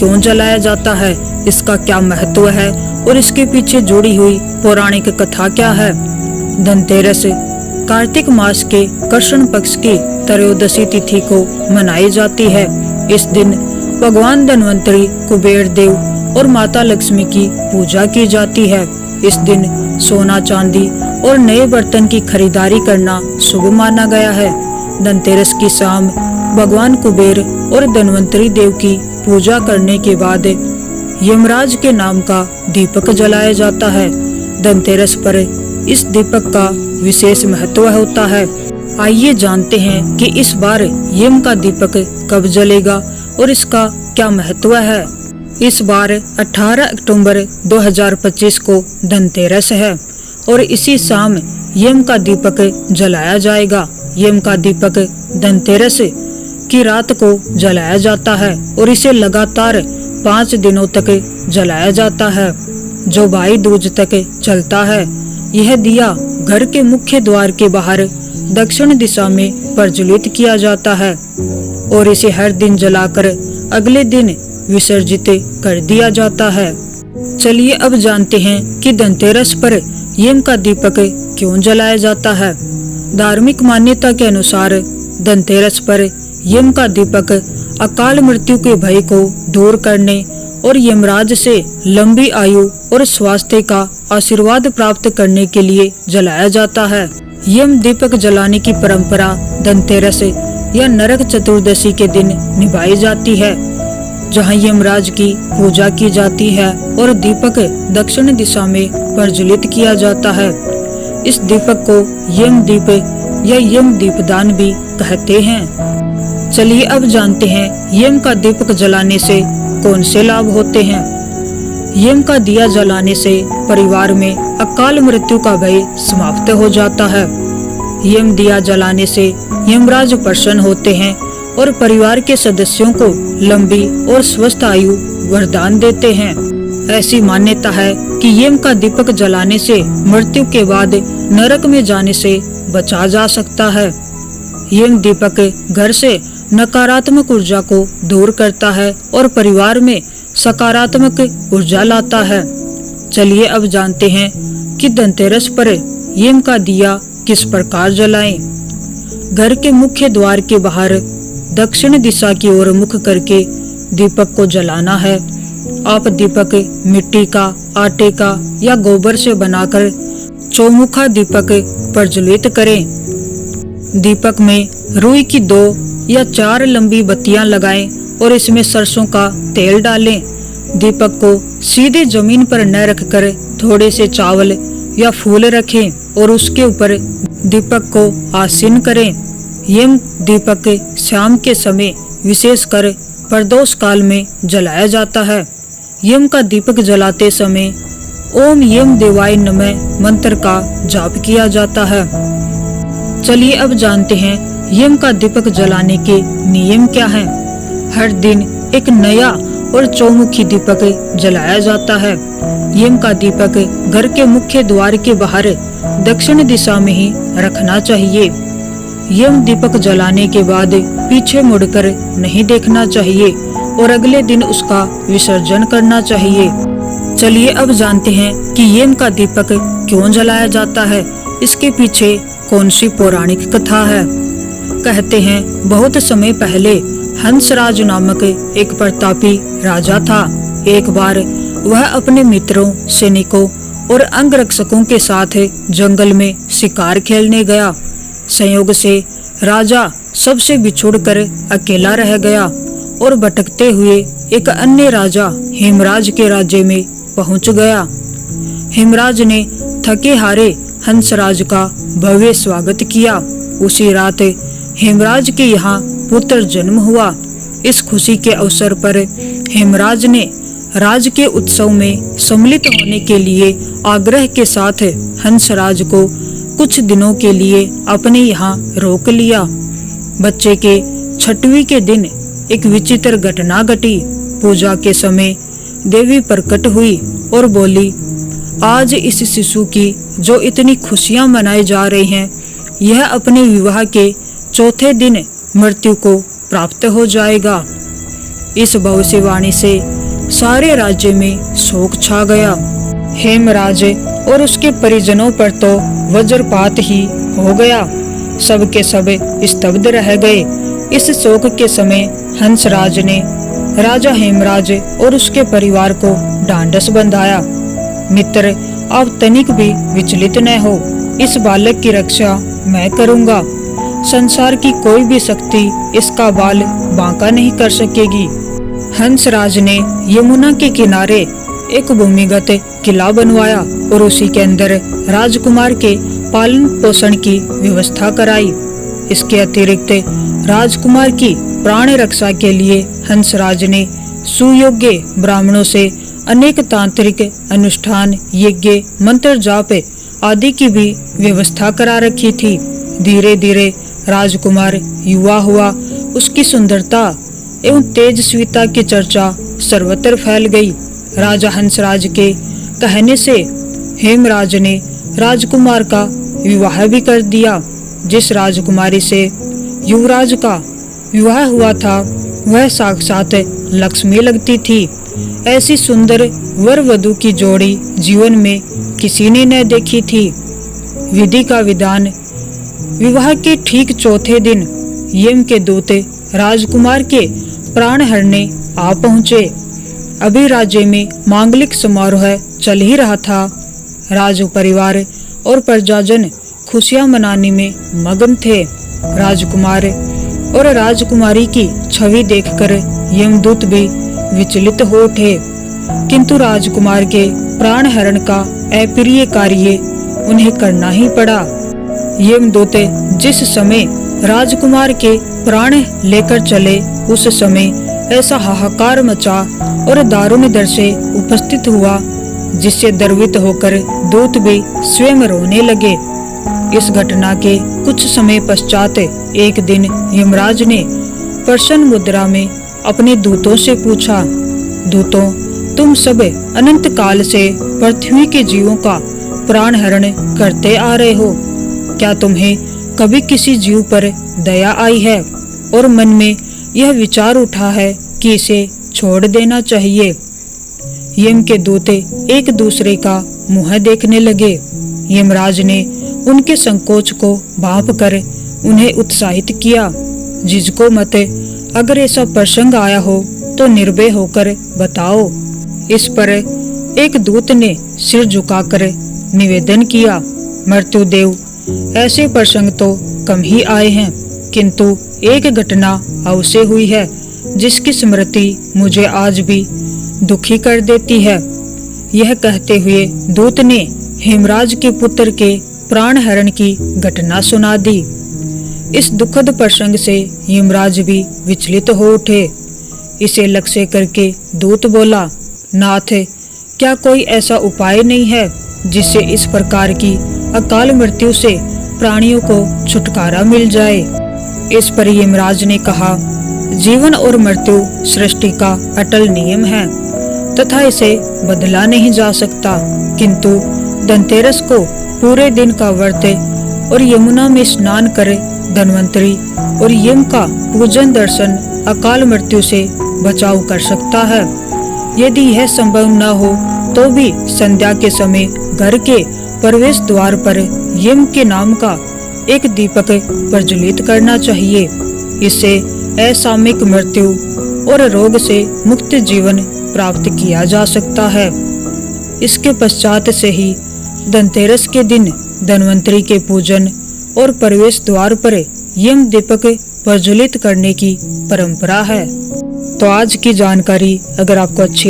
क्यों जलाया जाता है, इसका क्या महत्व है और इसके पीछे जुड़ी हुई पौराणिक कथा क्या है। धनतेरस कार्तिक मास के कृष्ण पक्ष की त्रयोदशी तिथि को मनाई जाती है। इस दिन भगवान धन्वंतरी, कुबेर देव और माता लक्ष्मी की पूजा की जाती है। इस दिन सोना, चांदी और नए बर्तन की खरीदारी करना शुभ माना गया है। धनतेरस की शाम भगवान कुबेर और धन्वंतरी देव की पूजा करने के बाद यमराज के नाम का दीपक जलाया जाता है। धनतेरस पर इस दीपक का विशेष महत्व होता है। आइए जानते हैं कि इस बार यम का दीपक कब जलेगा और इसका क्या महत्व है। इस बार 18 अक्टूबर 2025 को धनतेरस है और इसी शाम यम का दीपक जलाया जाएगा। यम का दीपक धनतेरस की रात को जलाया जाता है और इसे लगातार 5 दिनों तक जलाया जाता है, जो भाई दूज तक चलता है। यह दिया घर के मुख्य द्वार के बाहर दक्षिण दिशा में प्रज्वलित किया जाता है और इसे हर दिन जलाकर अगले दिन विसर्जित कर दिया जाता है। चलिए अब जानते हैं कि धनतेरस पर यम का दीपक क्यों जलाया जाता है। धार्मिक मान्यता के अनुसार धनतेरस पर यम का दीपक अकाल मृत्यु के भय को दूर करने और यमराज से लंबी आयु और स्वास्थ्य का आशीर्वाद प्राप्त करने के लिए जलाया जाता है। यम दीपक जलाने की परंपरा धनतेरस या नरक चतुर्दशी के दिन निभाई जाती है, जहां यमराज की पूजा की जाती है और दीपक दक्षिण दिशा में प्रज्वलित किया जाता है। इस दीपक को यम दीप या यम दीपदान भी कहते हैं। चलिए अब जानते हैं यम का दीपक जलाने से कौन से लाभ होते हैं। यम का दिया जलाने से परिवार में अकाल मृत्यु का भय समाप्त हो जाता है। यम दिया जलाने से यमराज प्रसन्न होते हैं और परिवार के सदस्यों को लंबी और स्वस्थ आयु वरदान देते हैं। ऐसी मान्यता है कि यम का दीपक जलाने से मृत्यु के बाद नरक में जाने से बचा जा सकता है। यम दीपक घर से नकारात्मक ऊर्जा को दूर करता है और परिवार में सकारात्मक ऊर्जा लाता है। चलिए अब जानते हैं कि धनतेरस पर यम का दिया किस प्रकार जलाएं। घर के मुख्य द्वार के बाहर दक्षिण दिशा की ओर मुख करके दीपक को जलाना है। आप दीपक मिट्टी का, आटे का या गोबर से बनाकर चौमुखा दीपक प्रज्वलित करें। दीपक में रुई की 2 या 4 लंबी बत्तियां लगाएं और इसमें सरसों का तेल डालें। दीपक को सीधे जमीन पर न रखकर थोड़े से चावल या फूल रखें और उसके ऊपर दीपक को आसीन करें। यम दीपक शाम के समय विशेषकर प्रदोष काल में जलाया जाता है। यम का दीपक जलाते समय ओम यम देवाय नमः मंत्र का जाप किया जाता है। चलिए अब जानते हैं यम का दीपक जलाने के नियम क्या हैं। हर दिन एक नया और चौमुखी दीपक जलाया जाता है। यम का दीपक घर के मुख्य द्वार के बाहर दक्षिण दिशा में ही रखना चाहिए। यम दीपक जलाने के बाद पीछे मुड़कर नहीं देखना चाहिए और अगले दिन उसका विसर्जन करना चाहिए। चलिए अब जानते हैं कि यम का दीपक क्यों जलाया जाता है, इसके पीछे कौन सी पौराणिक कथा है। कहते हैं बहुत समय पहले हंसराज नामक एक प्रतापी राजा था। एक बार वह अपने मित्रों, सैनिकों और अंगरक्षकों के साथ जंगल में शिकार खेलने गया। संयोग से राजा सबसे बिछुड़कर अकेला रह गया और भटकते हुए एक अन्य राजा हेमराज के राज्य में पहुंच गया। हेमराज ने थके हारे हंसराज का भव्य स्वागत किया। उसी रात हेमराज के यहाँ पुत्र जन्म हुआ। इस खुशी के अवसर पर हेमराज ने राज के उत्सव में सम्मिलित होने के लिए आग्रह के साथ हंसराज को कुछ दिनों के लिए अपने यहाँ रोक लिया। बच्चे के 6वें के दिन एक विचित्र घटना घटी। पूजा के समय देवी प्रकट हुई और बोली, आज इस शिशु की जो इतनी खुशियां मनाई जा रही हैं, यह अपने विवाह के 4थे दिन मृत्यु को प्राप्त हो जाएगा। इस भविष्यवाणी से सारे राज्य में शोक छा गया। हेमराज और उसके परिजनों पर तो वज्रपात ही हो गया। सब के सब स्तब्ध रह गए। इस शोक के समय हंसराज ने राजा हेमराज और उसके परिवार को ढांढस बंधाया। मित्र, आप तनिक भी विचलित न हो, इस बालक की रक्षा मैं करूंगा। संसार की कोई भी शक्ति इसका बाल बांका नहीं कर सकेगी। हंसराज ने यमुना के किनारे एक भूमिगत किला बनवाया और उसी के अंदर राजकुमार के पालन पोषण की व्यवस्था कराई। इसके अतिरिक्त राजकुमार की प्राण रक्षा के लिए हंसराज ने सुयोग्य ब्राह्मणों से अनेक तांत्रिक अनुष्ठान, यज्ञ, मंत्र जाप आदि की भी व्यवस्था करा रखी थी। धीरे धीरे राजकुमार युवा हुआ। उसकी सुंदरता एवं तेजस्विता की चर्चा सर्वत्र फैल गई। राजा हंसराज के कहने से हेमराज ने राजकुमार का विवाह भी कर दिया। जिस राजकुमारी से युवराज का विवाह हुआ था वह साक्षात लक्ष्मी लगती थी। ऐसी सुंदर वर वधू की जोड़ी जीवन में किसी ने न देखी थी। विधि का विधान। विवाह के ठीक चौथे दिन यम के दूत राजकुमार के प्राण हरने आ पहुंचे। अभी राज्य में मांगलिक समारोह चल ही रहा था। राज परिवार और प्रजाजन खुशियां मनाने में मगन थे। राजकुमार और राजकुमारी की छवि देखकर यमदूत भी विचलित हो उठे, किंतु राजकुमार के प्राण हरण का अप्रिय कार्य उन्हें करना ही पड़ा। यमदूत जिस समय राजकुमार के प्राण लेकर चले उस समय ऐसा हाहाकार मचा और दारुण दृश्य उपस्थित हुआ जिससे द्रवित होकर दूत भी स्वयं रोने लगे। इस घटना के कुछ समय पश्चात एक दिन यमराज ने प्रसन्न मुद्रा में अपने दूतों से पूछा, दूतों, तुम सब अनंत काल से पृथ्वी के जीवों का प्राण हरण करते आ रहे हो। क्या तुम्हें कभी किसी जीव पर दया आई है और मन में यह विचार उठा है कि इसे छोड़ देना चाहिए? यम के दूत एक दूसरे का मुंह देखने लगे। यमराज ने उनके संकोच को भांप कर उन्हें उत्साहित किया, झिझको मत, अगर ऐसा प्रसंग आया हो तो निर्भय होकर बताओ। इस पर एक दूत ने सिर झुकाकर निवेदन किया, मृत्युदेव, ऐसे प्रसंग तो कम ही आए हैं, किंतु एक घटना अवश्य हुई है जिसकी स्मृति मुझे आज भी दुखी कर देती है। यह कहते हुए दूत ने हेमराज के पुत्र के प्राण हरण की घटना सुना दी। इस दुखद प्रसंग से यमराज भी विचलित हो उठे। इसे लक्ष्य करके दूत बोला, नाथ, क्या कोई ऐसा उपाय नहीं है जिससे इस प्रकार की अकाल मृत्यु से प्राणियों को छुटकारा मिल जाए? इस पर यमराज ने कहा, जीवन और मृत्यु सृष्टि का अटल नियम है तथा इसे बदला नहीं जा सकता, किंतु धनतेरस को पूरे दिन का व्रत और यमुना में स्नान करे धन्वंतरी और यम का पूजन दर्शन अकाल मृत्यु से बचाव कर सकता है। यदि यह संभव न हो तो भी संध्या के समय घर के प्रवेश द्वार पर यम के नाम का एक दीपक प्रज्वलित करना चाहिए। इससे असामयिक मृत्यु और रोग से मुक्त जीवन प्राप्त किया जा सकता है। इसके पश्चात से ही धनतेरस के दिन धन्वंतरी के पूजन और प्रवेश द्वार पर यम दीपक प्रज्वलित करने की परंपरा है। तो आज की जानकारी अगर आपको अच्छी